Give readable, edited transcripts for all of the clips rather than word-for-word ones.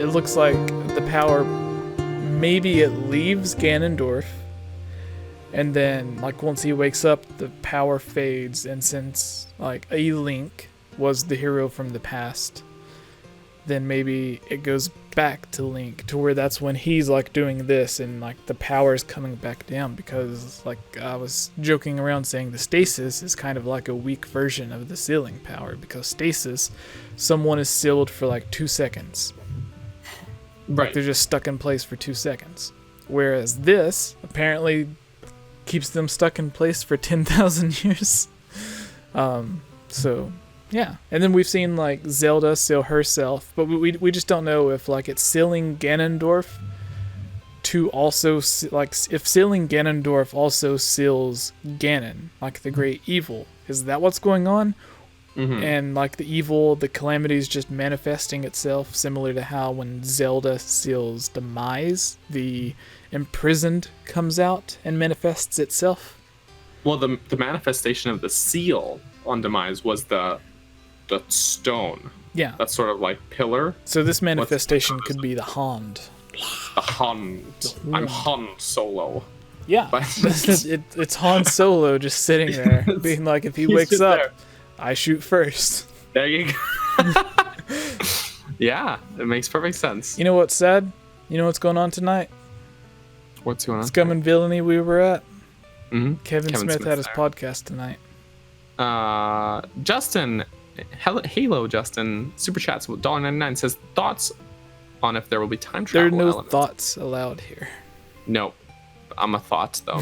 it looks like the power, maybe it leaves Ganondorf, and then like once he wakes up, the power fades, and since like a Link was the hero from the past, then maybe it goes back to Link, to where that's when he's like doing this, and like the power is coming back down, because like I was joking around saying the stasis is kind of like a weak version of the sealing power, because stasis, someone is sealed for like 2 seconds. Right. Like they're just stuck in place for 2 seconds. Whereas this apparently keeps them stuck in place for 10,000 years. So yeah, and then we've seen like Zelda seal herself, but we just don't know if like it's sealing Ganondorf to also like if sealing Ganondorf also seals Ganon, like the great evil. Is that what's going on? Mm-hmm. And like the evil, the calamity is just manifesting itself, similar to how when Zelda seals Demise, the imprisoned comes out and manifests itself. Well, the manifestation of the seal on Demise was the stone. Yeah. That sort of like pillar. So this manifestation could be the Hond. The Hun. I'm Han Solo. Yeah. But it's Han Solo just sitting there, being like, if he wakes up, there. I shoot first. There you go. Yeah, it makes perfect sense. You know what's sad? You know what's going on tonight? What's going on? Scum and Villainy we were at. Mm-hmm. Kevin Smith had his podcast tonight. Justin, Halo Justin, Super Chats with $1.99 says, thoughts on if there will be time travel There are no elements. thoughts allowed here. No, I'm a thought, though.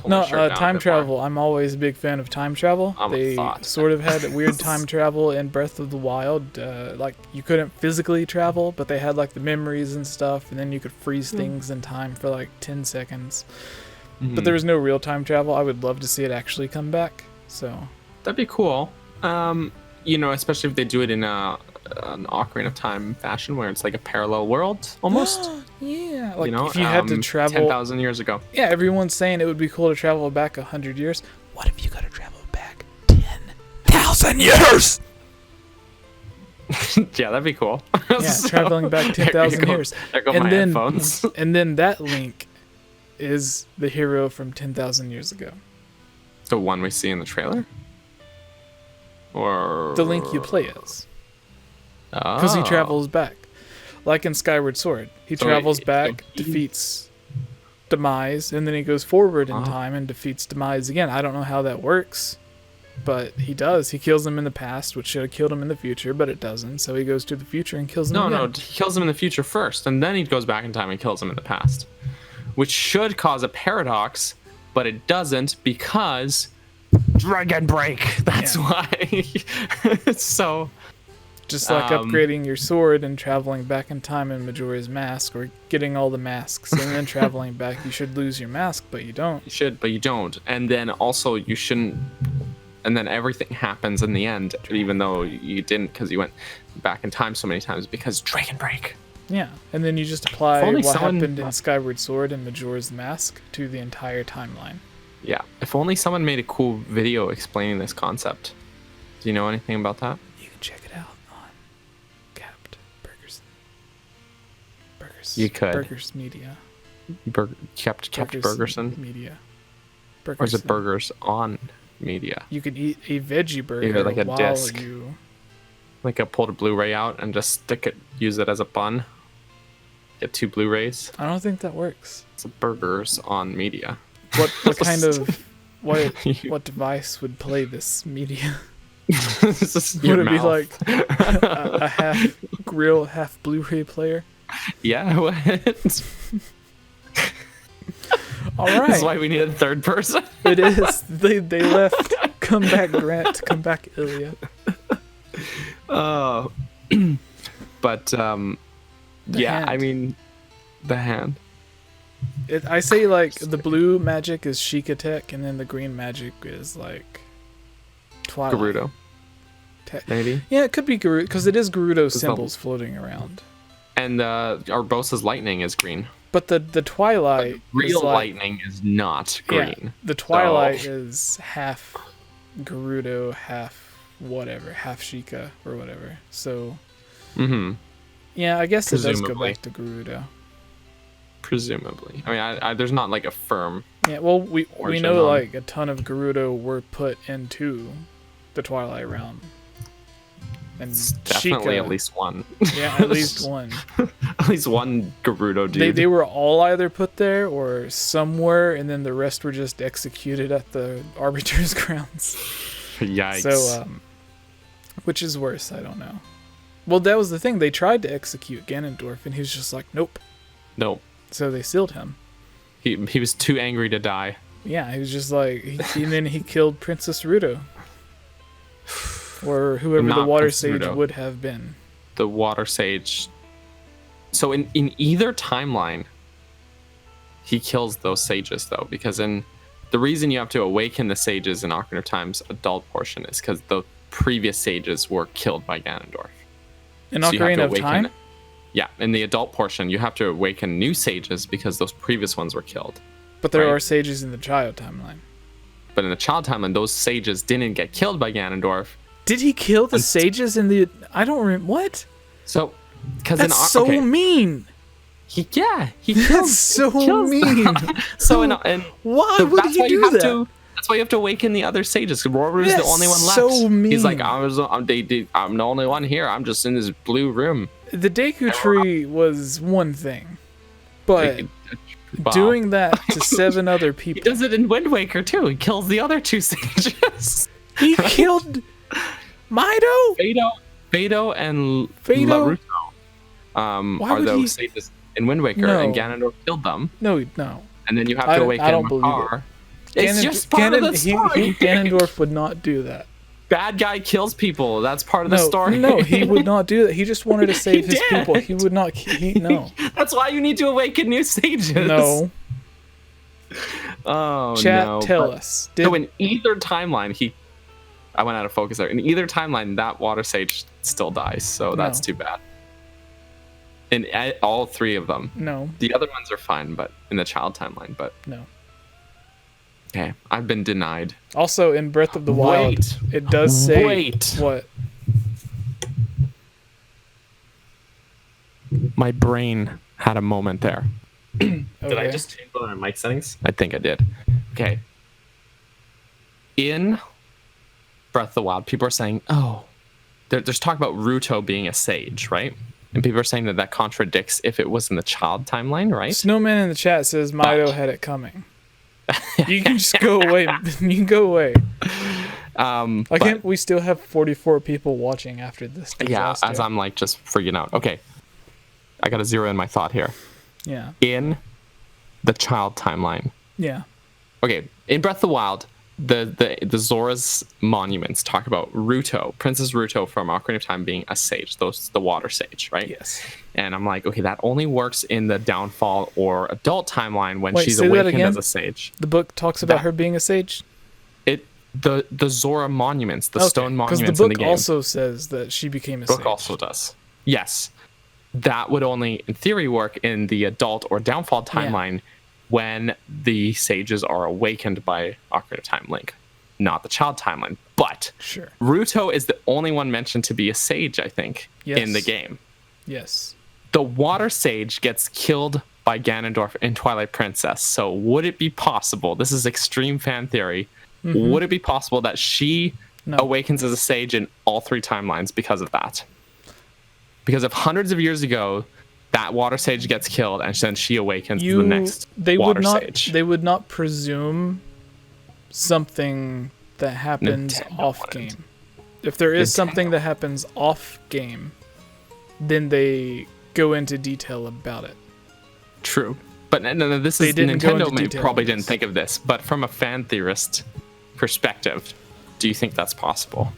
No, time travel. I'm always a big fan of time travel. They sort of had weird time travel in Breath of the Wild. Like, you couldn't physically travel, but they had, like, the memories and stuff, and then you could freeze things in time for, like, 10 seconds. Mm-hmm. But there was no real time travel. I would love to see it actually come back, so... That'd be cool. You know, especially if they do it in an Ocarina of Time fashion, where it's like a parallel world, almost. Yeah, like, you know, if you had to travel 10,000 years ago. Yeah, everyone's saying it would be cool to travel back 100 years. What if you got to travel back 10,000 years? Yeah, that'd be cool. Yeah, so, traveling back 10,000 years. There go my headphones. And then that Link is the hero from 10,000 years ago. The one we see in the trailer? Or the Link you play as. Because he travels back. Like in Skyward Sword. He travels back, defeats Demise, and then he goes forward in time and defeats Demise again. I don't know how that works, but he does. He kills him in the past, which should have killed him in the future, but it doesn't. So he goes to the future and kills him again. No, he kills him in the future first, and then he goes back in time and kills him in the past. Which should cause a paradox, but it doesn't, because Dragon Break. That's why. So... Just like upgrading your sword and traveling back in time in Majora's Mask, or getting all the masks and then traveling back. You should lose your mask, but you don't. You should, but you don't. And then also you shouldn't... And then everything happens in the end, even though you didn't, because you went back in time so many times, because Dragon Break. Yeah, and then you just apply what happened in Skyward Sword and Majora's Mask to the entire timeline. Yeah, if only someone made a cool video explaining this concept. Do you know anything about that? You can check it out on Capped Burgers. You could. Burgers Media. Kept Burgerson? Media. Burgerson. Or is it Burgers on Media? You can eat a veggie burger either like a while disc. you... Like pull the Blu-ray out and just stick it, use it as a bun. Get 2 Blu-rays. I don't think that works. It's a Burgers on Media. What kind of what device would play this media? Would it be like a half grill, half Blu-ray player? Yeah, what? All right. That's why we need a third person. It is. They left. Come back, Grant. Come back, Ilya. Oh. But yeah, I mean, the hand. I say like the blue magic is Sheikah Tech, and then the green magic is like Twilight. Gerudo. Maybe. Yeah, it could be Gerudo, because it is Gerudo's symbols floating around. And Urbosa's lightning is green. But the Twilight, real lightning is not green. Yeah, the Twilight is half Gerudo, half whatever, half Sheikah or whatever. So. Mm-hmm. Yeah, I guess it does go Presumably. back to Gerudo. Presumably. I mean, I there's not like a firm. Yeah, well, we Origin know on- like a ton of Gerudo were put into the Twilight Realm. And Definitely Sheikah, at least one. yeah, at least one. At least one Gerudo dude. They were all either put there or somewhere, and then the rest were just executed at the Arbiter's grounds. Yikes. So, which is worse? I don't know. Well, that was the thing. They tried to execute Ganondorf, and he was just like, nope. Nope. So they sealed him. He was too angry to die. Yeah, he was just like, and then he killed Princess Ruto. Or whoever Not the Water Princess Sage Ruto. would have been. The Water Sage. So in either timeline, he kills those sages though, because in the reason you have to awaken the sages in Ocarina of Time's adult portion is because the previous sages were killed by Ganondorf. In So you have to Ocarina of awaken- Time? Yeah, in the adult portion, you have to awaken new sages because those previous ones were killed. But there Right. are sages in the child timeline. But in the child timeline, those sages didn't get killed by Ganondorf. Did he kill the And- sages in the... I don't remember... What? So, because That's so mean. he killed. That's so kills mean. So in Why so would that's he why you do have that? to. That's why you have to awaken the other sages. Because Roru's the That's only one left. so He's like, mean. I'm the only one here. I'm just in this blue room. The Deku Tree was one thing. But Wow. doing that to 7 other He people... does it in Wind Waker too. He kills the other 2 sages. He killed... Mido? Fado and Fado? Laruto Why are would those he- sages in Wind Waker, No. and Ganondorf killed them. No. And then you have I to don't- awaken I don't believe Makar. It's Ganon- just part of the story. Ganondorf would not do that. Bad guy kills people. That's part of the story. No, he would not do that. He just wanted to save his did. people. He would not... No. That's why you need to awaken new sages. No. Oh Chat, no. tell But- us. So in either timeline, I went out of focus there. In either timeline, that water sage still dies. So that's No. too bad. In all 3 of them. No. The other ones are fine, but in the child timeline. But No. okay, I've been denied. Also, in Breath of the Wild, Wait. it does say... Wait. What? My brain had a moment there. Okay. Did I just change one of my mic settings? I think I did. Okay. In Breath of the Wild, people are saying, oh, there's talk about Ruto being a sage, right? And people are saying that contradicts if it was in the child timeline, right? Snowman in the chat says Mido had it coming. You can just go away. You can go away. Why But- can't we still have 44 people watching after this yeah, disaster? as I'm like just freaking out. Okay. I got to zero in my thought here. Yeah. In the child timeline. Yeah. Okay, in Breath of the Wild, the Zora's monuments talk about Ruto, Princess Ruto from Ocarina of Time being a sage, the water sage, right? Yes. And I'm like, okay, that only works in the downfall or adult timeline when Wait, she's say that awakened again? as a sage. The book talks about That- her being a sage? The Zora monuments, the stone monuments Because the in the book game. also says that she became a book sage. also does. Yes. That would only, in theory, work in the adult or downfall timeline when the sages are awakened by Ocarina of Time Link, not the child timeline. But Sure. Ruto is the only one mentioned to be a sage, I think, in the Yes. game. Yes. The water sage gets killed by Ganondorf in Twilight Princess. So would it be possible, this is extreme fan theory, would it be possible that she No. awakens as a sage in all 3 timelines because of that? Because if hundreds of years ago that water sage gets killed and then she awakens as the next they water would not sage. they would not presume something that happens Nintendo off wouldn't. game. If there is Nintendo. something that happens off game, then they go into detail about it. True. But no, this They is didn't go into Nintendo detail probably on didn't this. think of this, but from a fan theorist perspective, do you think that's possible?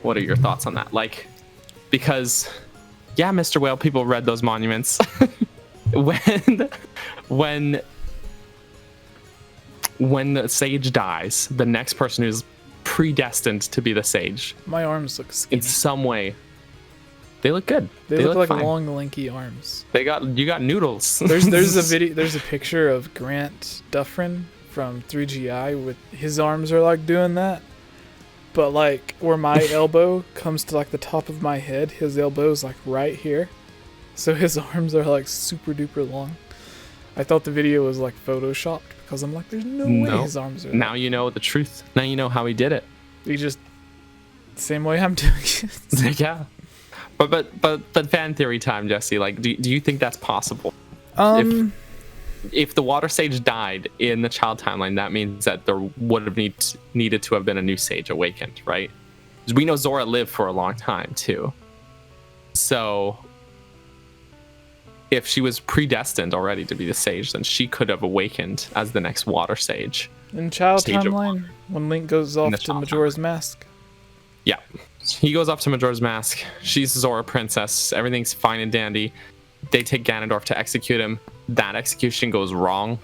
What are your thoughts on that? Like, because yeah, Mr. Whale, people read those monuments. when the sage dies, the next person who's predestined to be the sage My arms look skinny. in some way, they look good. They look like fine. long, lanky arms. You got noodles. There's a video. There's a picture of Grant Dufresne from 3GI with his arms are like doing that, but like where my elbow comes to like the top of my head, his elbow is like right here. So his arms are like super duper long. I thought the video was like photoshopped because I'm like, there's no way his arms are. Now you know the truth. Now you know how he did it. He just same way I'm doing it. Yeah. But fan theory time, Jesse. Like, do you think that's possible? If the water sage died in the child timeline, that means that there would have needed to have been a new sage awakened, right? Because we know Zora lived for a long time too. So if she was predestined already to be the sage, then she could have awakened as the next water sage. In child timeline, when Link goes off to Majora's Mask. Yeah. He goes up to Majora's Mask. She's Zora Princess. Everything's fine and dandy. They take Ganondorf to execute him. That execution goes wrong.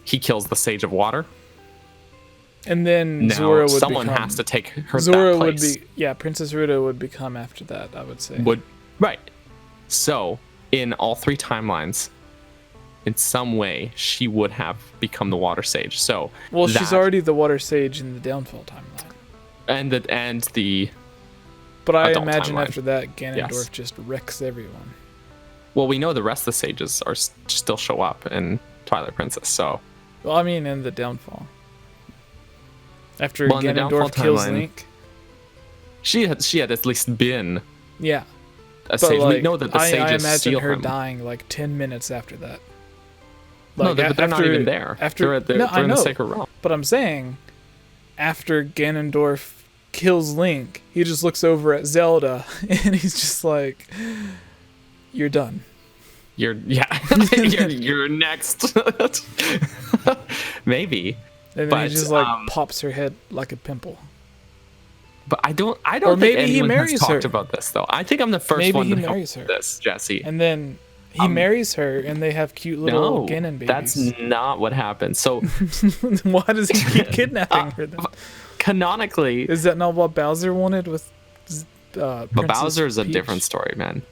He kills the Sage of Water. And then Zora would someone has to take her Zora that place. Would be Princess Ruta would become after that, I would say. Right. So, in all 3 timelines, in some way, she would have become the Water Sage. So, she's already the Water Sage in the Downfall timeline. And the But I imagine timeline. After that, Ganondorf just wrecks everyone. Well, we know the rest of the sages are still show up in Twilight Princess, so... Well, I mean, in the Downfall. After Ganondorf kills Link. She had at least been... Yeah. A sage. We know that the sages I imagine steal her him. dying like 10 minutes after that. Like, no, they're not even there. They're in the Sacred Realm. But I'm saying, after Ganondorf kills Link, he just looks over at Zelda, and he's just like... You're done. You're next. Maybe. And then he just pops her head like a pimple. But I don't or think maybe anyone he marries has talked her. about this though. I think I'm the first one to marries help her. This, Jesse. And then he marries her, and they have cute little Ganon babies. That's not what happened. So why does he keep kidnapping her then? Canonically, is that not what Bowser wanted with? But Bowser is a different story, man.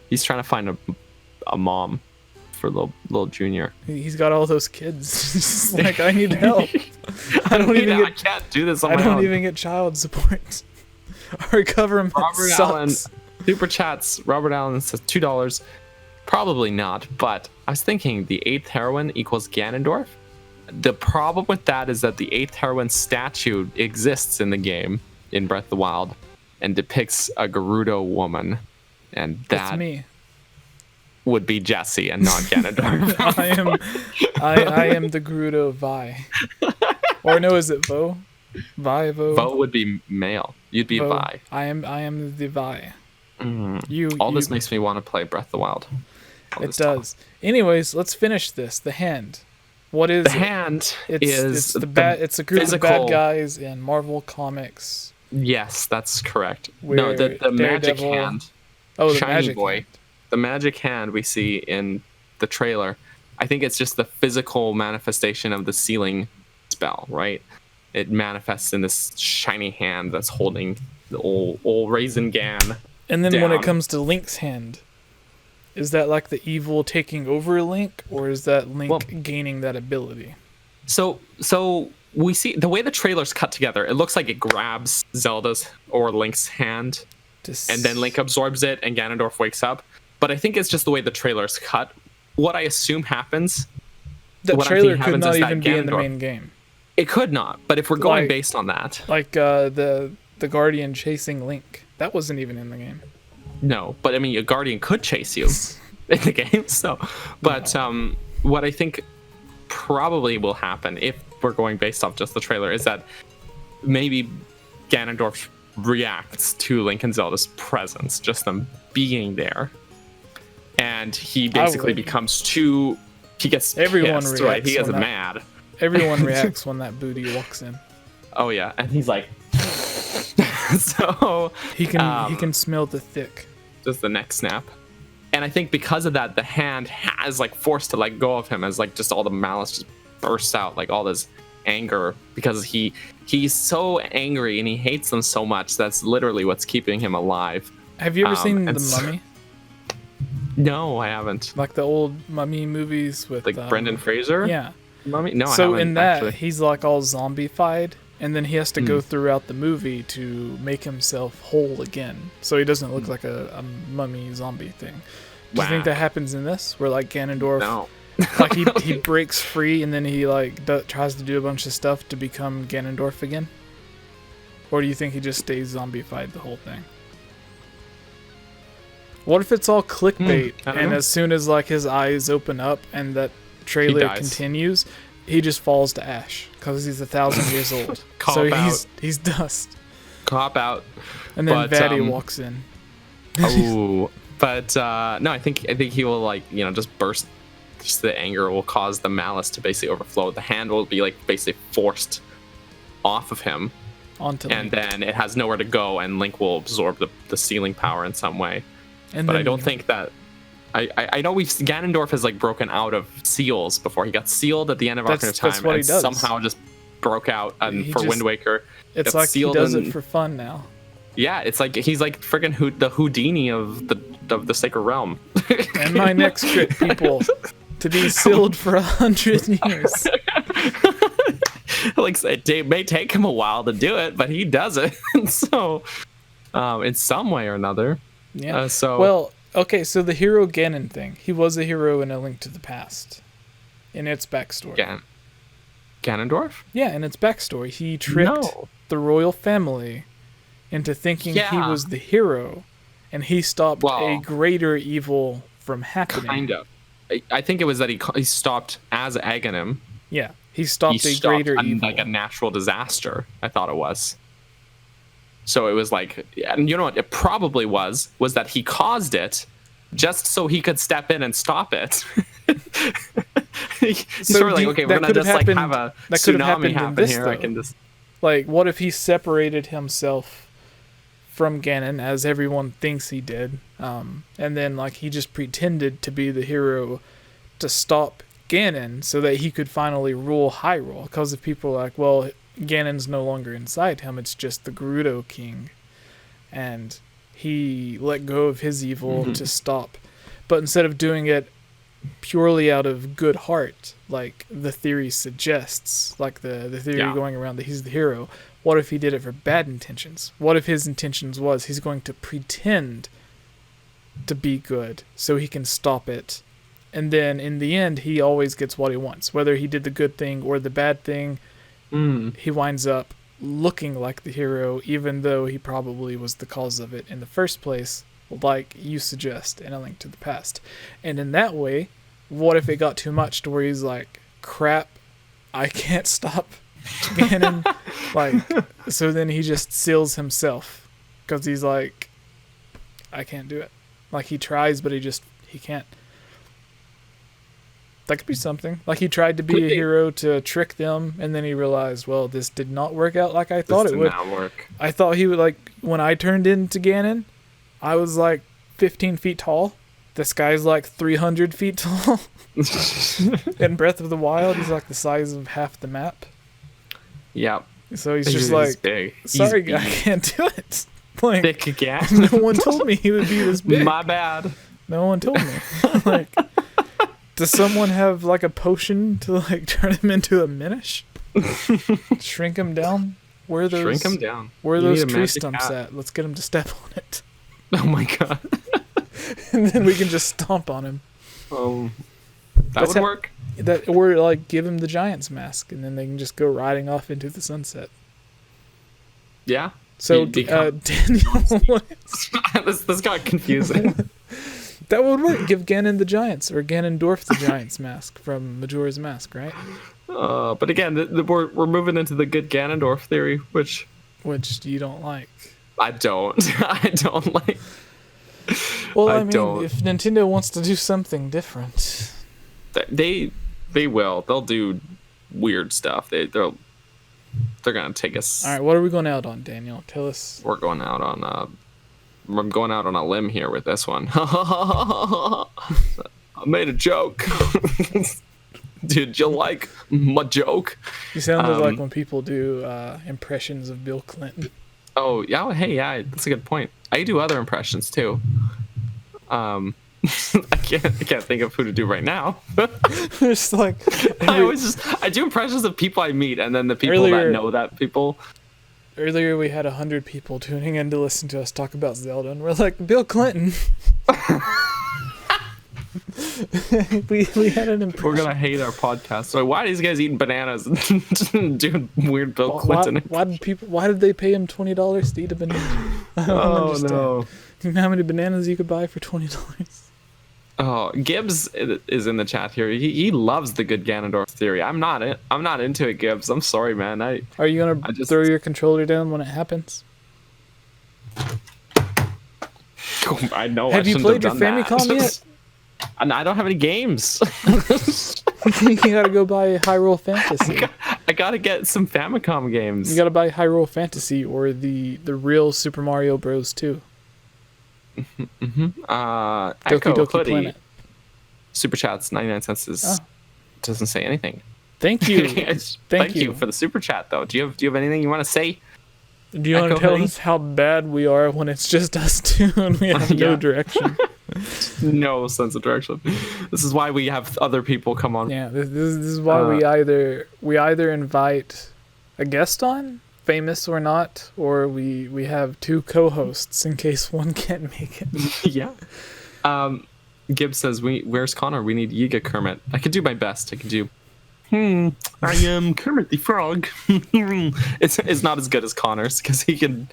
He's trying to find a mom for little Junior. He's got all those kids. Just like, I need help. I can't do this on my own. I don't even get child support. Our government Robert sucks. Allen, super chats. Robert Allen says $2. Probably not, but I was thinking the 8th heroine equals Ganondorf. The problem with that is that the 8th heroine statue exists in the game in Breath of the Wild and depicts a Gerudo woman. And that me. Would be Jesse and not Ganondorf. I am the Gerudo Vi. Or no, is it Vo? Vi, Vo? Vo would be male. You'd be Vi. I am the Vi. This makes me want to play Breath of the Wild. It does. Anyways, let's finish this. The hand. What is the hand? It's a group of bad guys in Marvel Comics. Yes, that's correct. No, the magic hand. Oh, the Shiny magic boy. hand. The magic hand we see in the trailer. I think it's just the physical manifestation of the sealing spell, right? It manifests in this shiny hand that's holding the old Raisin Gan. And then when it comes to Link's hand, is that like the evil taking over Link, or is that Link gaining that ability? So we see the way the trailer's cut together. It looks like it grabs Zelda's or Link's hand. And then Link absorbs it and Ganondorf wakes up. But I think it's just the way the trailer's cut. What I assume happens... The trailer could not even be in the main game. It could not, but if we're going based on that... Like the Guardian chasing Link. That wasn't even in the game. No, but I mean, a Guardian could chase you in the game. So, but what I think probably will happen, if we're going based off just the trailer, is that maybe Ganondorf reacts to Link and Zelda's presence, just them being there, and he basically becomes too. He gets everyone pissed, reacts, right? He gets mad. Everyone reacts when that booty walks in. Oh yeah, and he's like, so he can smell the thick. Just the neck snap, and I think because of that, the hand has like forced to let go of him, as like just all the malice just bursts out, like all this anger, because he's so angry and he hates them so much. That's literally what's keeping him alive. Have you ever seen The Mummy? No, I haven't. Like the old Mummy movies with like Brendan Fraser? Yeah. Mummy? No, so I haven't. In that, actually. He's like all zombified, and then he has to go throughout the movie to make himself whole again, so he doesn't look like a mummy zombie thing. Do you think that happens in this, where like Ganondorf, No. like he breaks free and then he like tries to do a bunch of stuff to become Ganondorf again? Or do you think he just stays zombified the whole thing? What if it's all clickbait and as soon as like his eyes open up and that trailer continues, he just falls to ash because he's 1,000 years old. He's dust. Cop out. And then Vaddie walks in. Oh, but no, I think he will like just burst. Just the anger will cause the malice to basically overflow. The hand will be like basically forced off of him, onto and Link. then it has nowhere to go, and Link will absorb the sealing power in some way. But I don't think that. I know Ganondorf has like broken out of seals before. He got sealed at the end of Ocarina of Time and somehow just broke out for Wind Waker. It's like he does it for fun now. Yeah, it's like he's like friggin' the Houdini of the Sacred Realm. And my next trick, people, to be sealed for 100 years. Like it may take him a while to do it, but he does it. So, in some way or another. Yeah. Okay, so the hero Ganon thing. He was a hero in A Link to the Past. In its backstory. Ganondorf? Yeah, in its backstory. He tricked the royal family into thinking he was the hero, and he stopped a greater evil from happening. Kind of. I think it was that he stopped as Aghanim. Yeah, he stopped a greater evil. Like a natural disaster, I thought it was. So it was like, and you know what it probably was that he caused it just so he could step in and stop it. Sort of like, okay, we're going to just like have a tsunami happen here. I can just... Like, what if he separated himself from Ganon, as everyone thinks he did, and then like he just pretended to be the hero to stop Ganon so that he could finally rule Hyrule? Because if people are like, well, Ganon's no longer inside him, it's just the Gerudo King, and he let go of his evil to stop. But instead of doing it purely out of good heart, like the theory suggests, like the theory going around that he's the hero, what if he did it for bad intentions? What if his intentions was he's going to pretend to be good so he can stop it, and then in the end he always gets what he wants, whether he did the good thing or the bad thing. He winds up looking like the hero, even though he probably was the cause of it in the first place, like you suggest in A Link to the Past. And in that way, what if it got too much to where he's like, crap, I can't stop Ganon? So then he just seals himself, because he's like, I can't do it. Like, he tries, but he can't. That could be something. Like, he tried to be a hero to trick them, and then he realized, well, this did not work out like I thought it would. This did not work. I thought he would, like, when I turned into Ganon, I was like 15 feet tall. This guy's like 300 feet tall. In Breath of the Wild, he's like the size of half the map. Yep. So he's just like, big. Sorry, I can't do it. Like, thick again. No one told me he would be this big. My bad. No one told me. Like, does someone have like a potion to like turn him into a Minish? Shrink him down? Where are those tree stumps at? Let's get him to step on it. Oh my god. And then we can just stomp on him. That would work. Or like give him the Giant's Mask, and then they can just go riding off into the sunset. Yeah. So Daniel, this got confusing. That would work. Give Ganon the Giants, or Ganondorf the Giant's Mask from Majora's Mask, right? But again, we're moving into the good Ganondorf theory, which you don't like. I don't like. Well, I mean, if Nintendo wants to do something different, they will. They'll do weird stuff. They're gonna take us. All right, what are we going out on, Daniel? Tell us. We're going out on. I'm going out on a limb here with this one. I made a joke. Did you like my joke? You sounded like when people do impressions of Bill Clinton. Oh, yeah. Hey, yeah, that's a good point. I do other impressions too. I can't think of who to do right now. Just like I do impressions of people I meet, and then the people that know that people. Earlier, we had 100 people tuning in to listen to us talk about Zelda, and we're like, Bill Clinton. we had an impression. We're gonna hate our podcast. So why are these guys eating bananas and doing weird Bill Clinton? Why did they pay him $20 to eat a banana? I don't understand. No! Do you know how many bananas you could buy for $20? Oh, Gibbs is in the chat here. He loves the good Ganondorf theory. I'm not into it, Gibbs. I'm sorry, man. Are you gonna throw your controller down when it happens? I know. Have you played your Famicom yet? I don't have any games. You gotta go buy Hyrule Fantasy. I gotta get some Famicom games. You gotta buy Hyrule Fantasy or the real Super Mario Bros. 2. Doki Doki Doki Planet. Super chats 99 cents doesn't say anything. Thank you. Thank you for the super chat though. Do you have anything you want to say? Do you want to tell us how bad we are when it's just us two and we have no direction? No sense of direction. This is why we have other people come on. Yeah, this is why we either invite a guest on, famous or not, or we have two co-hosts in case one can't make it. Yeah. Gibbs says, where's Connor? We need Yiga Kermit. I could do my best. I could do I am Kermit the Frog. It's not as good as Connor's because he can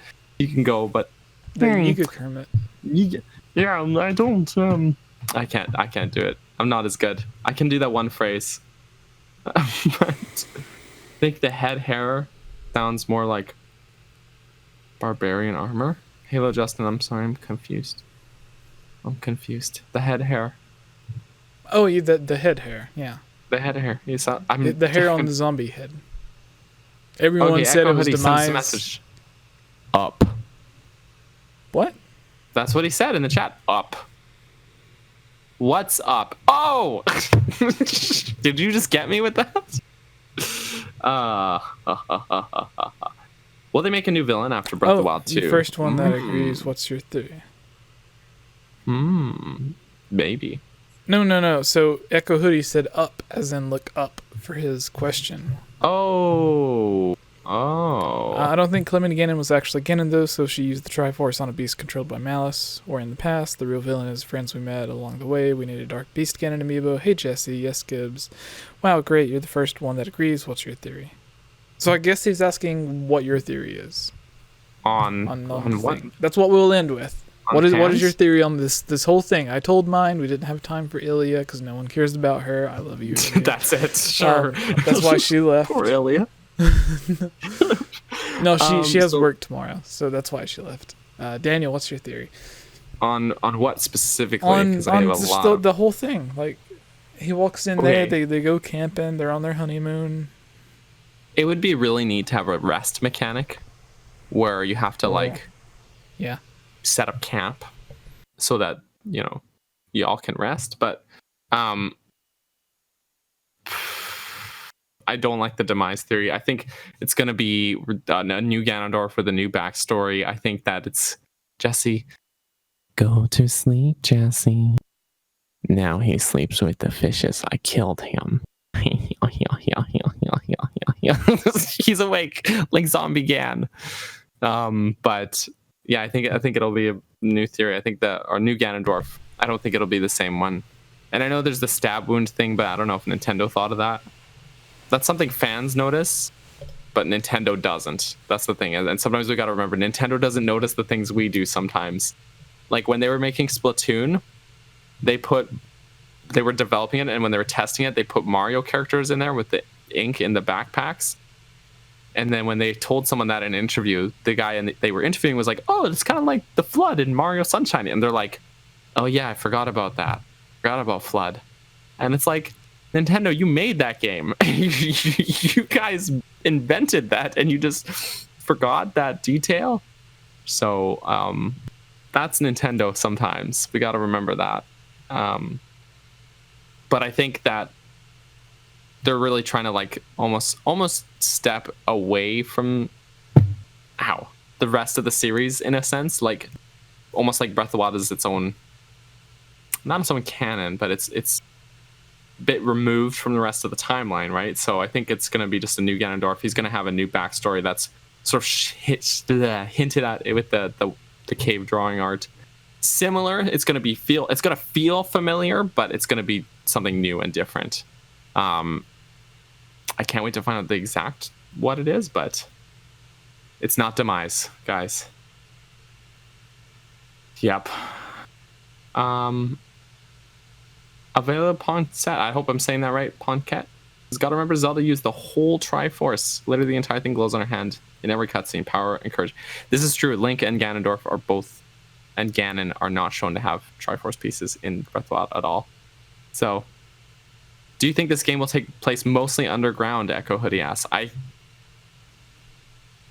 go, but the Yiga Kermit. Yeah, I don't I can't do it. I'm not as good. I can do that one phrase. But I think the head hair sounds more like barbarian armor. Halo Justin, I'm sorry, I'm confused. The head hair. Oh, the head hair, yeah. The head hair. The hair on the zombie head. Everyone said it was demise. Message. Up. What? That's what he said in the chat. Up. What's up? Oh! Did you just get me with that? Will they make a new villain after Breath of the Wild 2? The first one that agrees. What's your theory? Maybe. No. So Echo Hoodie said up, as in look up, for his question. Oh. I don't think Clement Ganon was actually Ganon, though, so she used the Triforce on a beast controlled by Malice. Or in the past, the real villain is friends we met along the way. We need a Dark Beast Ganon amiibo. Hey, Jesse. Yes, Gibbs. Wow, great. You're the first one that agrees. What's your theory? So I guess he's asking what your theory is. On what? That's what we'll end with. What is your theory on this whole thing? I told mine. We didn't have time for Ilya because no one cares about her. I love you, Ilya. That's it. Sure. That's why she left. Poor Ilya. No, she has work tomorrow, so that's why she left. Daniel, what's your theory? On what specifically? On the whole thing. Like, he walks in there, they go camping, they're on their honeymoon. It would be really neat to have a rest mechanic where you have to set up camp so that y'all can rest. But I don't like the demise theory. I think it's going to be a new Ganondorf with a new backstory. I think that it's Jesse. Go to sleep, Jesse. Now he sleeps with the fishes. I killed him. He's awake like Zombie Gan. But yeah, I think it'll be a new theory. I think our new Ganondorf, I don't think it'll be the same one. And I know there's the stab wound thing, but I don't know if Nintendo thought of that. That's something fans notice, but Nintendo doesn't. That's the thing. And sometimes we got to remember, Nintendo doesn't notice the things we do sometimes. Like when they were making Splatoon, they were developing it, and when they were testing it, they put Mario characters in there with the ink in the backpacks. And then when they told someone that in an interview, the guy they were interviewing was like, "Oh, it's kind of like the Flood in Mario Sunshine." And they're like, "Oh yeah, I forgot about that. Forgot about Flood." And it's like, Nintendo, you made that game. You guys invented that, and you just forgot that detail. So that's Nintendo sometimes. We got to remember that. But I think that they're really trying to like almost step away from the rest of the series in a sense, like almost like Breath of the Wild is its own, not its own canon, but it's a bit removed from the rest of the timeline, right? So I think it's going to be just a new Ganondorf. He's going to have a new backstory that's sort of hinted at with the cave drawing art. similar. It's gonna feel familiar, but it's gonna be something new and different. I can't wait to find out the exact what it is, but it's not Demise, guys. Yep. Available upon set. I hope I'm saying that right. Ponket. Just gotta remember, Zelda used the whole Triforce. Literally, the entire thing glows on her hand in every cutscene. Power and courage. This is true. Link and Ganondorf are both, and Ganon are not shown to have Triforce pieces in Breath of the Wild at all. So, do you think this game will take place mostly underground? Echo Hoodie asks.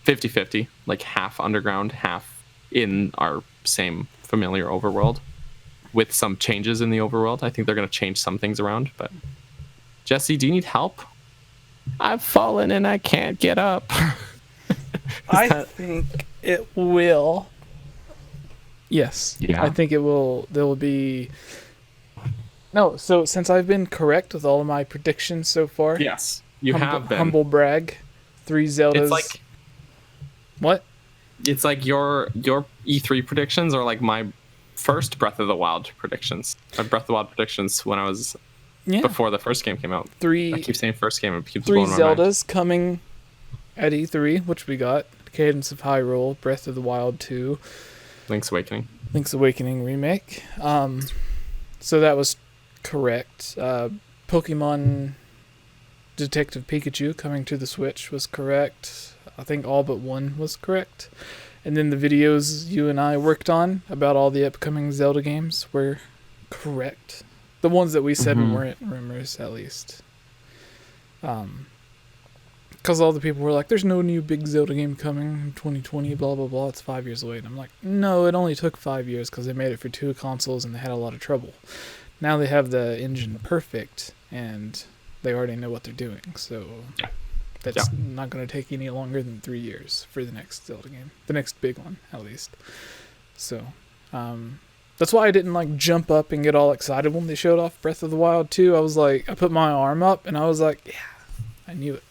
50-50, like half underground, half in our same familiar overworld, with some changes in the overworld. I think they're going to change some things around, but Jesse, do you need help? I've fallen and I can't get up. I think it will. Yes. Yeah. I think it will. There will be. No, so since I've been correct with all of my predictions so far. Yes, you have been. Humble brag. 3 Zeldas. It's like. What? It's like your E3 predictions are like my first Breath of the Wild predictions. My Breath of the Wild predictions when I was before the first game came out. I keep saying first game. It keeps 3 blowing my Zeldas mind. coming at E3, which we got. Cadence of Hyrule, Breath of the Wild 2, Link's Awakening remake. So that was correct. Pokemon Detective Pikachu coming to the Switch was correct. I think all but one was correct. And then the videos you and I worked on about all the upcoming Zelda games were correct. The ones that we said weren't rumors, at least. Because all the people were like, there's no new big Zelda game coming in 2020, blah, blah, blah. It's 5 years away. And I'm like, no, it only took 5 years because they made it for 2 consoles and they had a lot of trouble. Now they have the engine perfect and they already know what they're doing. So that's not going to take any longer than 3 years for the next Zelda game. The next big one, at least. So, that's why I didn't like jump up and get all excited when they showed off Breath of the Wild 2. I was like, I put my arm up and I was like, yeah, I knew it.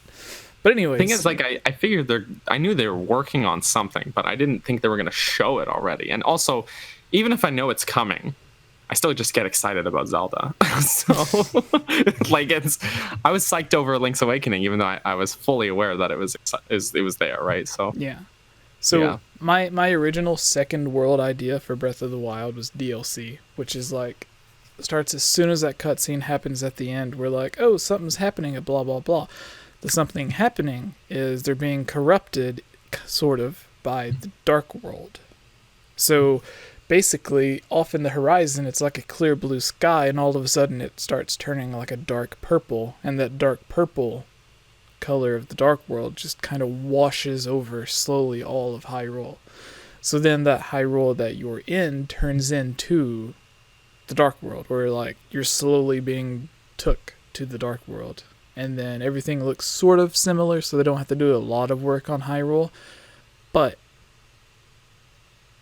But anyways. The thing is, like, I figured I knew they were working on something, but I didn't think they were going to show it already. And also, even if I know it's coming, I still just get excited about Zelda. So, like, I was psyched over Link's Awakening, even though I was fully aware that it was there, right? So yeah. So my original second world idea for Breath of the Wild was DLC, which is like starts as soon as that cutscene happens at the end. We're like, oh, something's happening at blah blah blah. The something happening is they're being corrupted, sort of, by the dark world. So basically, off in the horizon, it's like a clear blue sky, and all of a sudden it starts turning like a dark purple, and that dark purple color of the dark world just kind of washes over slowly all of Hyrule. So then that Hyrule that you're in turns into the dark world, where like you're slowly being took to the dark world. And then everything looks sort of similar, so they don't have to do a lot of work on Hyrule, but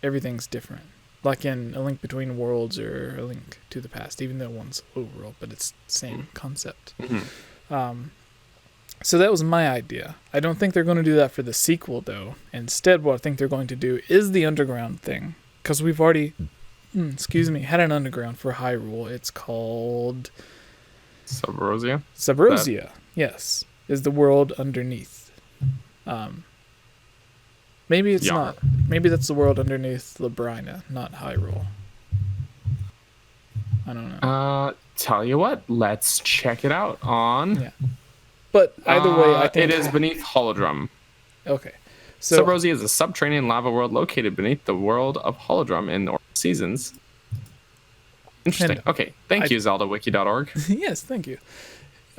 everything's different. Like in A Link Between Worlds or A Link to the Past, even though one's overworld, but it's the same concept. So that was my idea. I don't think they're going to do that for the sequel, though. Instead, what I think they're going to do is the underground thing, because we've already, had an underground for Hyrule. It's called Subrosia? Subrosia, yes, is the world underneath. Maybe it's not. Maybe that's the world underneath Labrina, not Hyrule. I don't know. Tell you what, let's check it out on... Yeah. But either way, I think... It is beneath Holodrum. Okay. So Subrosia is a subterranean lava world located beneath the world of Holodrum in the Seasons. Interesting. Okay. Thank you, ZeldaWiki.org. Yes, thank you.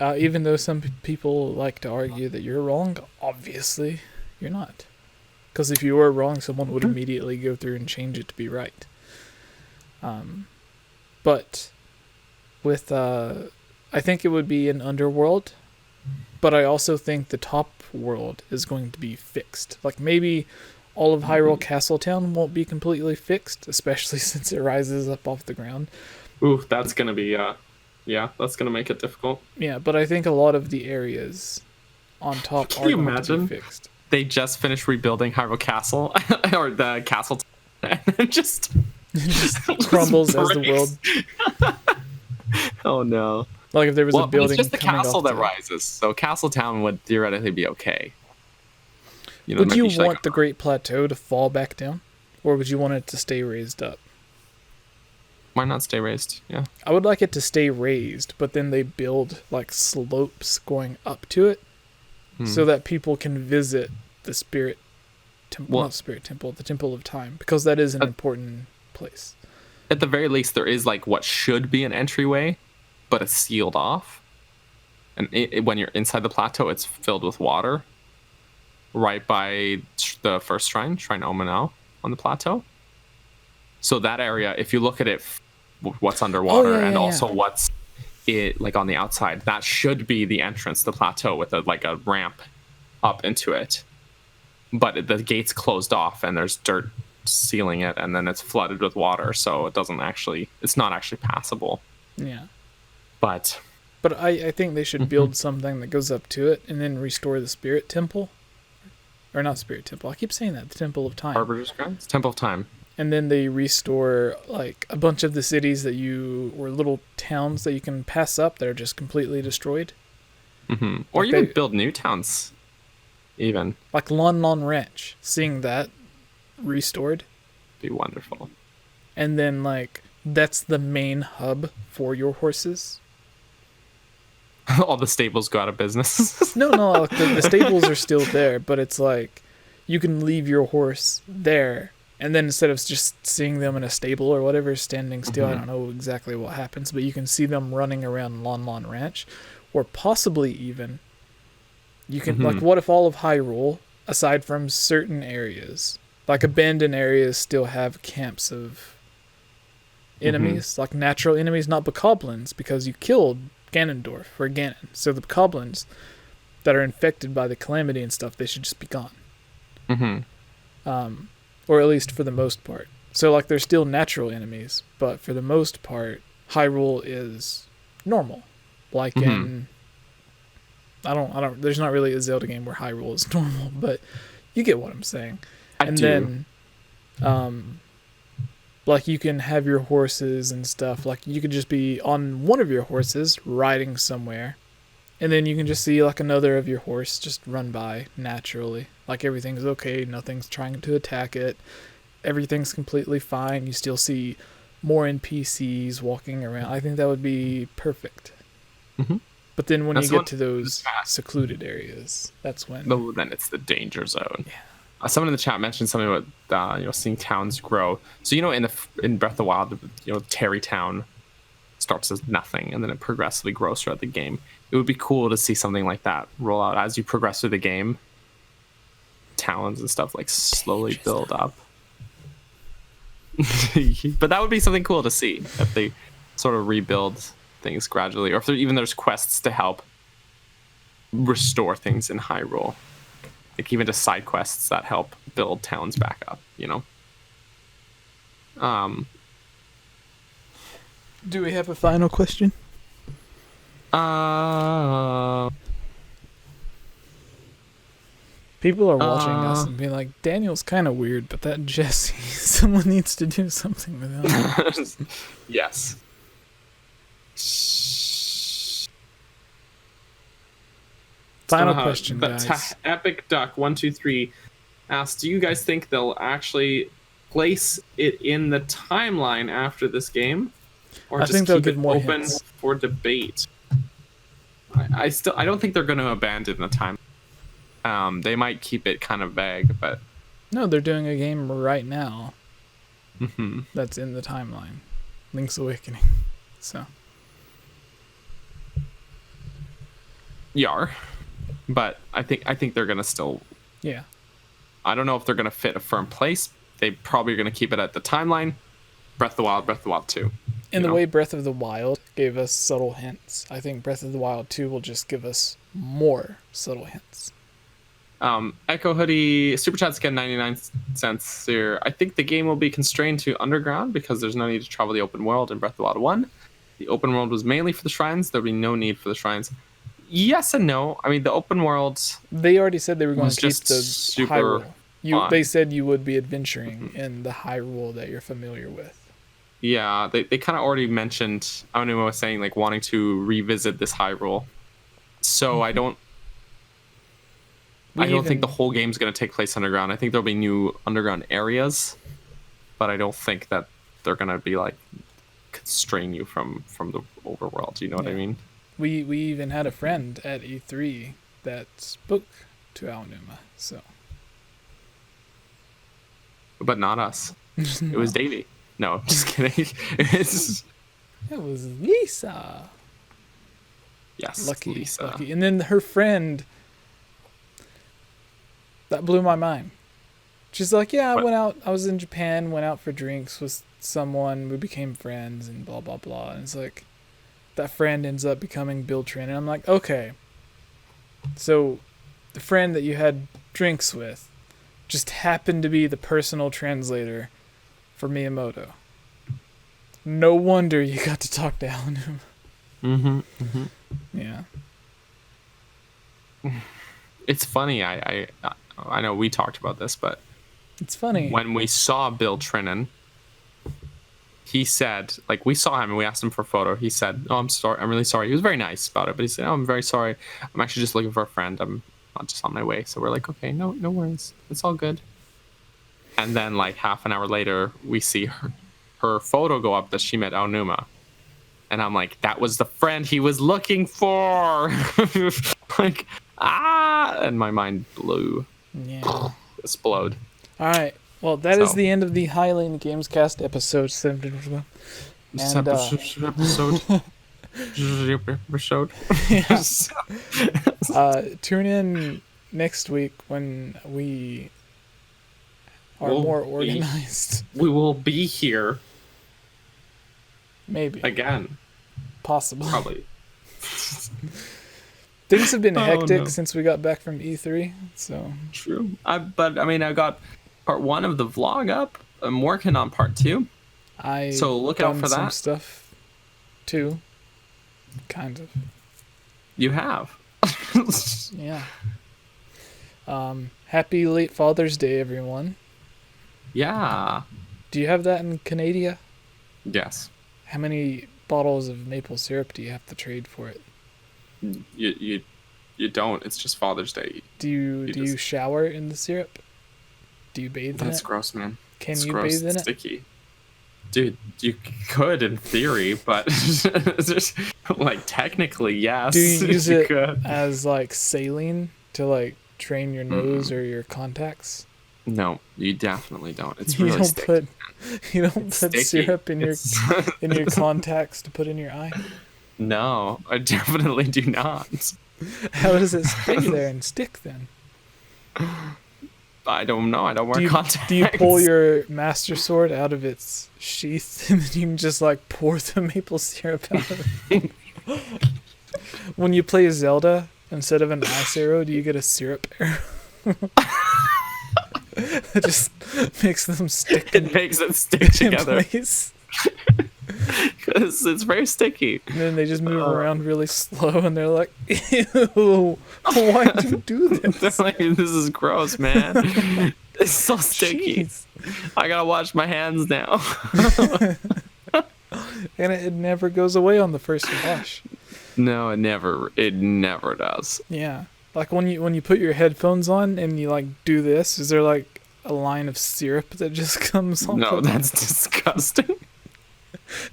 Even though some people like to argue that you're wrong, obviously you're not. Because if you were wrong, someone would immediately go through and change it to be right. But with... I think it would be an underworld, but I also think the top world is going to be fixed. Like maybe all of Hyrule Castletown won't be completely fixed, especially since it rises up off the ground. Ooh, that's going to be... that's going to make it difficult. Yeah, but I think a lot of the areas on top are going to be fixed. They just finished rebuilding Hyrule Castle, or the castle, and then just just crumbles as the world. Oh no. Like if there was a Well, but building it's just the coming castle off that the- rises, so Castle Town would theoretically be okay. You know, Would maybe you should, want the Great Plateau to fall back down? Or would you want it to stay raised up? Why not stay raised? Yeah. I would like it to stay raised, but then they build like slopes going up to it so that people can visit the spirit temple, Well- not spirit temple, the Temple of Time, because that is an important place. At the very least, there is like what should be an entryway, but it's sealed off. And when you're inside the plateau, it's filled with water. Right by the first shrine, Shrine Omanao, on the plateau. So that area, if you look at it, what's underwater and also what's it like on the outside, that should be the entrance to the plateau with a ramp up into it. But the gate's closed off and there's dirt sealing it, and then it's flooded with water, so it's not actually passable. Yeah. But I think they should build something that goes up to it and then restore the spirit temple. Or not spirit temple. I keep saying that. The Temple of Time. Arbiter's Grounds? Temple of Time. And then they restore like a bunch of the cities or little towns that you can pass up that are just completely destroyed. Mm-hmm. Or Like even build new towns. Even. Like Lon Lon Ranch. Seeing that restored. Be wonderful. And then like that's the main hub for your horses. All the stables go out of business. No, like the stables are still there, but it's like you can leave your horse there, and then instead of just seeing them in a stable or whatever standing still, I don't know exactly what happens, but you can see them running around Lon Lon Ranch, or possibly even you can like, what if all of Hyrule, aside from certain areas, like abandoned areas, still have camps of enemies, like natural enemies, not bokoblins, because you killed Ganondorf or Ganon. So the bokoblins that are infected by the calamity and stuff, they should just be gone. Or at least for the most part. So like they're still natural enemies, but for the most part, Hyrule is normal. Like in I don't there's not really a Zelda game where Hyrule is normal, but you get what I'm saying. I do. Then like you can have your horses and stuff. Like you could just be on one of your horses riding somewhere, and then you can just see like another of your horse just run by naturally. Like everything's okay, nothing's trying to attack it. Everything's completely fine. You still see more NPCs walking around. I think that would be perfect. But then when you get to those secluded areas, that's when. Oh, then it's the danger zone. Yeah. Someone in the chat mentioned something about seeing towns grow. So in Breath of the Wild, Terry Town starts as nothing and then it progressively grows throughout the game. It would be cool to see something like that roll out as you progress through the game. Towns and stuff like slowly build up. But that would be something cool to see if they sort of rebuild things gradually, or if there's quests to help restore things in Hyrule. Like even just side quests that help build towns back up, Do we have a final question? People are watching us and being like, Daniel's kind of weird, but that Jesse, someone needs to do something with him. Yes. Final question, guys. Epic Duck 123 asks, do you guys think they'll actually place it in the timeline after this game, or I just think they'll keep give it more open hints. for debate? I don't think they're going to abandon the time. They might keep it kind of vague, but No, they're doing a game right now that's in the timeline. Link's Awakening. So. Yar. But I think they're gonna still. Yeah. I don't know if they're gonna fit a firm place. They probably are gonna keep it at the timeline. Breath of the Wild 2. In the way Breath of the Wild gave us subtle hints, I think Breath of the Wild 2 will just give us more subtle hints. Echo Hoodie Super Chat's again 99 cents here. I think the game will be constrained to underground because there's no need to travel the open world in Breath of the Wild 1. The open world was mainly for the shrines. There'll be no need for the shrines. Yes and no. I mean, the open world. They already said they were going to keep just the super Hyrule. fun. They said you would be adventuring in the Hyrule that you're familiar with. Yeah, they kind of already mentioned. Aonuma was saying like wanting to revisit this Hyrule. So I don't think the whole game's going to take place underground. I think there'll be new underground areas, but I don't think that they're going to be like constrain you from the overworld. You know what I mean? We even had a friend at E3 that spoke to Aonuma. So, but not us. It was Davey. No, I'm just kidding. It was Lisa. Yes, lucky, Lisa. lucky. And then her friend, that blew my mind. She's like, yeah, I was in Japan, went out for drinks with someone, we became friends, and blah, blah, blah. And it's like, that friend ends up becoming Bill Trin. And I'm like, okay. So, the friend that you had drinks with just happened to be the personal translator for Miyamoto. No wonder you got to talk to Aonuma. Yeah. It's funny. I know we talked about this, but it's funny. When we saw Bill Trinan, he said, like, we saw him and we asked him for a photo. He said, "Oh, I'm sorry. I'm really sorry." He was very nice about it, but he said, "Oh, I'm very sorry. I'm actually just looking for a friend. I'm not just on my way." So we're like, "Okay, no worries. It's all good." And then, like, half an hour later, we see her photo go up that she met Aonuma. And I'm like, that was the friend he was looking for. Like, and my mind blew. Yeah. Explode. All right. Well, that is the end of the Highland Gamescast episode. And, tune in next week when we are more organized. We will be here. Maybe. Again. Possibly. Probably. Things have been hectic since we got back from E3, so. True. I got part 1 of the vlog up. I'm working on part 2. So look out for that. Some stuff too. Kind of. You have. Yeah. Happy late Father's Day, everyone. Yeah. Do you have that in Canada? Yes. How many bottles of maple syrup do you have to trade for it? You don't. It's just Father's Day. Do you shower in the syrup? Do you bathe in it? That's gross, man. Can you bathe in it? Sticky. Dude, you could in theory, but like technically, yes. Do you use it as like saline to like train your nose or your contacts? No, you definitely don't. It's really sticky. You don't put syrup in your contacts to put in your eye? No, I definitely do not. How does it stay there and stick then? I don't know. I don't wear contacts. Do you pull your Master Sword out of its sheath and then you can just like pour the maple syrup out of it? When you play Zelda, instead of an ice arrow, do you get a syrup arrow? It just makes them stick. It makes it stick together. Because it's very sticky. And then they just move around really slow, and they're like, "Ew, why'd you do this?" They're like, "This is gross, man. It's so sticky. Jeez. I gotta wash my hands now." And it never goes away on the first wash. No, it never does. Yeah. Like when you put your headphones on and you like do this, is there like a line of syrup that just comes off? No, that's disgusting.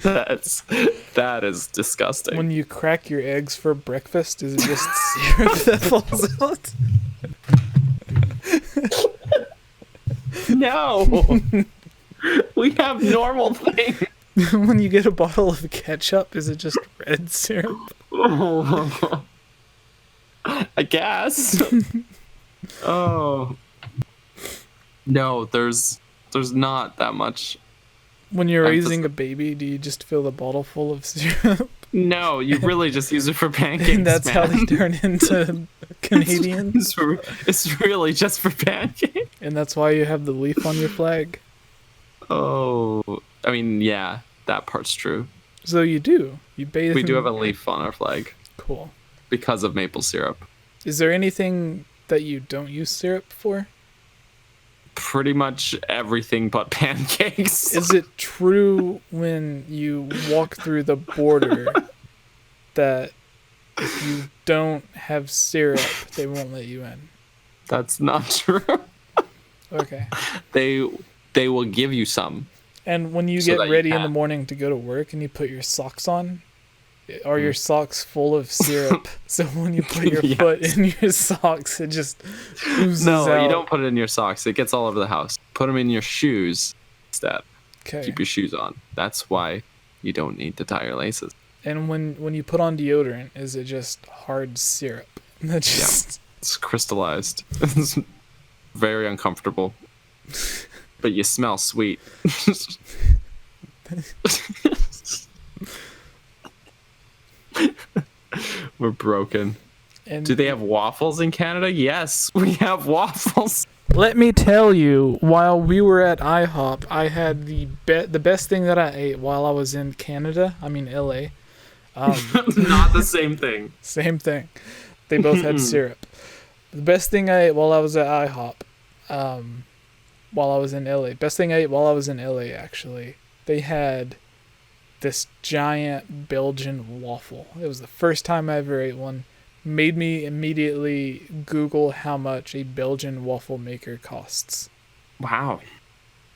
That is disgusting. When you crack your eggs for breakfast, is it just syrup that falls out? No. We have normal things. When you get a bottle of ketchup, is it just red syrup? I guess. Oh. No, there's not that much. When you're raising a baby, do you just fill the bottle full of syrup? No, you really just use it for pancakes. And that's how they turn into Canadians? It's really just for pancakes. And that's why you have the leaf on your flag? Oh, I mean, yeah, that part's true. So you do. You bathe. We do have a leaf on our flag. Cool. Because of maple syrup. Is there anything that you don't use syrup for? pretty much everything but pancakes. Is it true when you walk through the border that if you don't have syrup, they won't let you in? That's not true. Okay. They will give you some. And when you So get that you ready in the can. morning to go to work and you put your socks on, are your socks full of syrup? So when you put your foot in your socks, it just oozes No, out. you don't put it in your socks. It gets all over the house. Put them in your shoes instead. Okay. Keep your shoes on. That's why you don't need to tie your laces. And when you put on deodorant, is it just hard syrup? That just It's crystallized. It's very uncomfortable. But you smell sweet. We're broken. And Do they have waffles in Canada? Yes, we have waffles. let me tell you, while we were at IHOP, I had the best thing that I ate while I was in Canada. I mean LA. Not the same thing. Same thing. They both had syrup. The best thing I ate while I was at IHOP, while I was in LA. Best thing I ate while I was in LA, actually. They had this giant Belgian waffle. It was the first time I ever ate one. Made me immediately Google how much a Belgian waffle maker costs. Wow.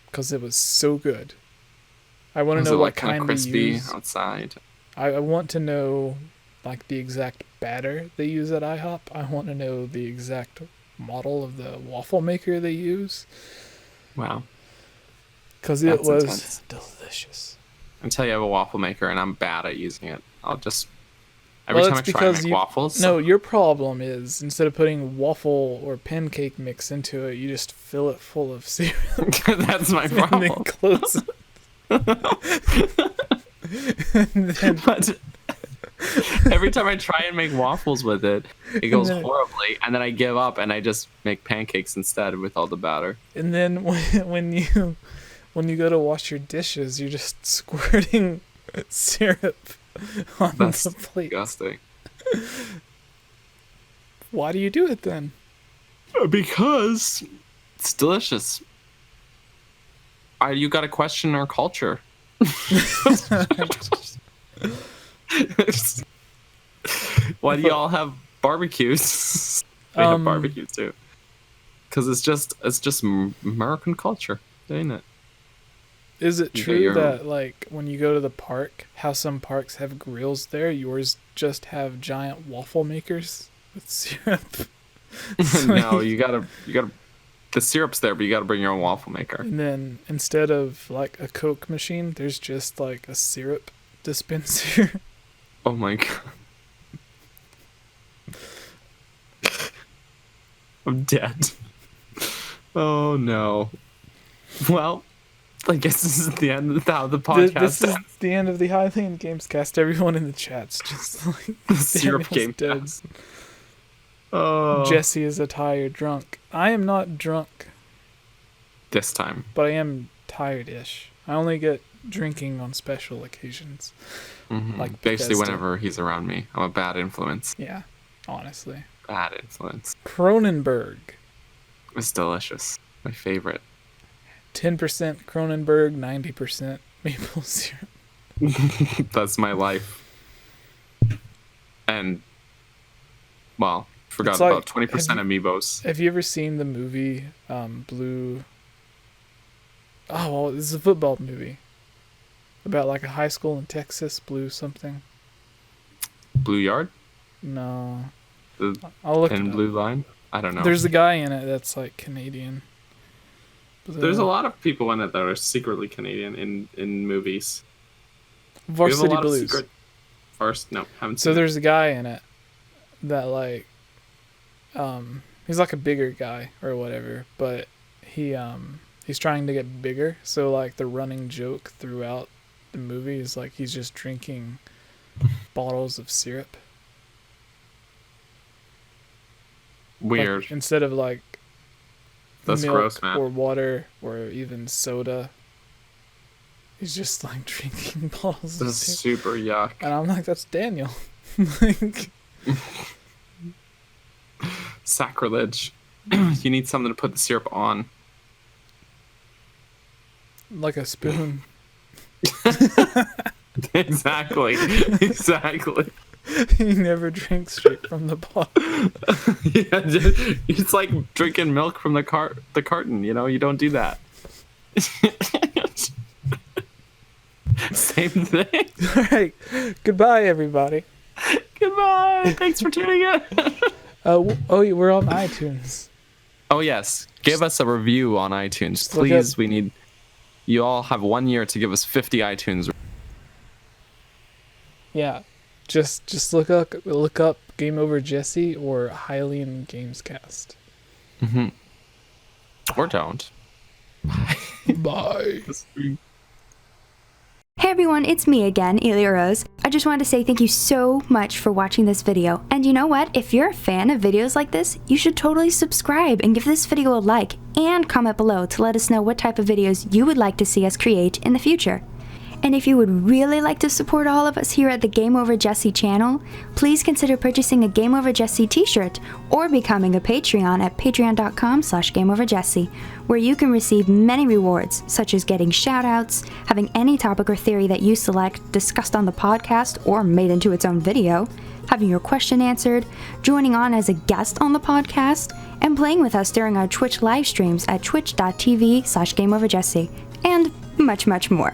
Because it was so good. I want to Was know it what like kind kind of they crispy use. outside? I want to know like the exact batter they use at IHOP. I want to know the exact model of the waffle maker they use. Wow. Because it That's was intense. delicious. Until you have a waffle maker and I'm bad at using it. I'll just every time I try to make waffles. No, your problem is instead of putting waffle or pancake mix into it, you just fill it full of syrup That's my and then problem. close it. And then, But every time I try and make waffles with it, it goes then- horribly, and then I give up and I just make pancakes instead with all the batter. and then when you go to wash your dishes, you're just squirting syrup on That's the plate. disgusting. Why do you do it then? Because it's delicious. You got to question our culture. Why do y'all have barbecues? We have barbecues too. Because it's just American culture, ain't it? Is it You got true your- that like when you go to the park, how some parks have grills there, yours just have giant waffle makers with syrup? No, you gotta. The syrup's there, but you gotta bring your own waffle maker. And then instead of like a Coke machine, there's just like a syrup dispenser. Oh my god. I'm dead. Oh no. Well, I guess this is the end of how the podcast This is ends. the end of the Highland Gamescast. Everyone in the chat's just like The syrup Daniel's game. dead. Oh. Jesse is a tired drunk. I am not drunk, This time. but I am tired-ish. I only get drinking on special occasions. Mhm. Like Basically, Bethesda. whenever he's around me, I'm a bad influence. Yeah, honestly. Bad influence. Cronenberg. It's delicious. My favorite. 10% Cronenberg, 90% maple syrup. That's my life. And, well, forgot It's like- about 20% Amiibos. Have you ever seen the movie Blue? Oh, well, this is a football movie about like a high school in Texas, Blue something. Blue Yard? No, The I'll look. Thin it up. Blue Line? I don't know. There's a guy in it that's like Canadian. But, There's a lot of people in it that are secretly Canadian in movies. We have a Varsity lot of Blues. secret. First, no, haven't So seen it. there's a guy in it that like, he's like a bigger guy or whatever, but he's trying to get bigger. So like the running joke throughout the movie is like he's just drinking bottles of syrup. Like, Weird. instead of like That's milk gross, man. or water or even soda, he's just like drinking bottles of This is syrup. super yuck. And I'm like, that's Daniel. Like, Sacrilege. You need something to put the syrup on. like a spoon. Exactly. You never drink straight from the bottle. Yeah, it's like drinking milk from the carton. You know, you don't do that. Same thing. All right. Goodbye, everybody. Goodbye. Thanks for tuning in. We're on iTunes. Oh yes, give us a review on iTunes, please. We need. You all have 1 year to give us 50 iTunes. Yeah, just look up GameOverJesse or Hylian Gamescast. Mm-hmm. Or don't. Bye. Hey everyone, it's me again, Elia Rose. I just wanted to say thank you so much for watching this video. And you know what? If you're a fan of videos like this, you should totally subscribe and give this video a like and comment below to let us know what type of videos you would like to see us create in the future. And if you would really like to support all of us here at the GameOverJesse channel, please consider purchasing a GameOverJesse t-shirt or becoming a Patreon at patreon.com/GameOverJesse, where you can receive many rewards, such as getting shoutouts, having any topic or theory that you select discussed on the podcast or made into its own video, having your question answered, joining on as a guest on the podcast, and playing with us during our Twitch live streams at twitch.tv/GameOverJesse, and much, much more.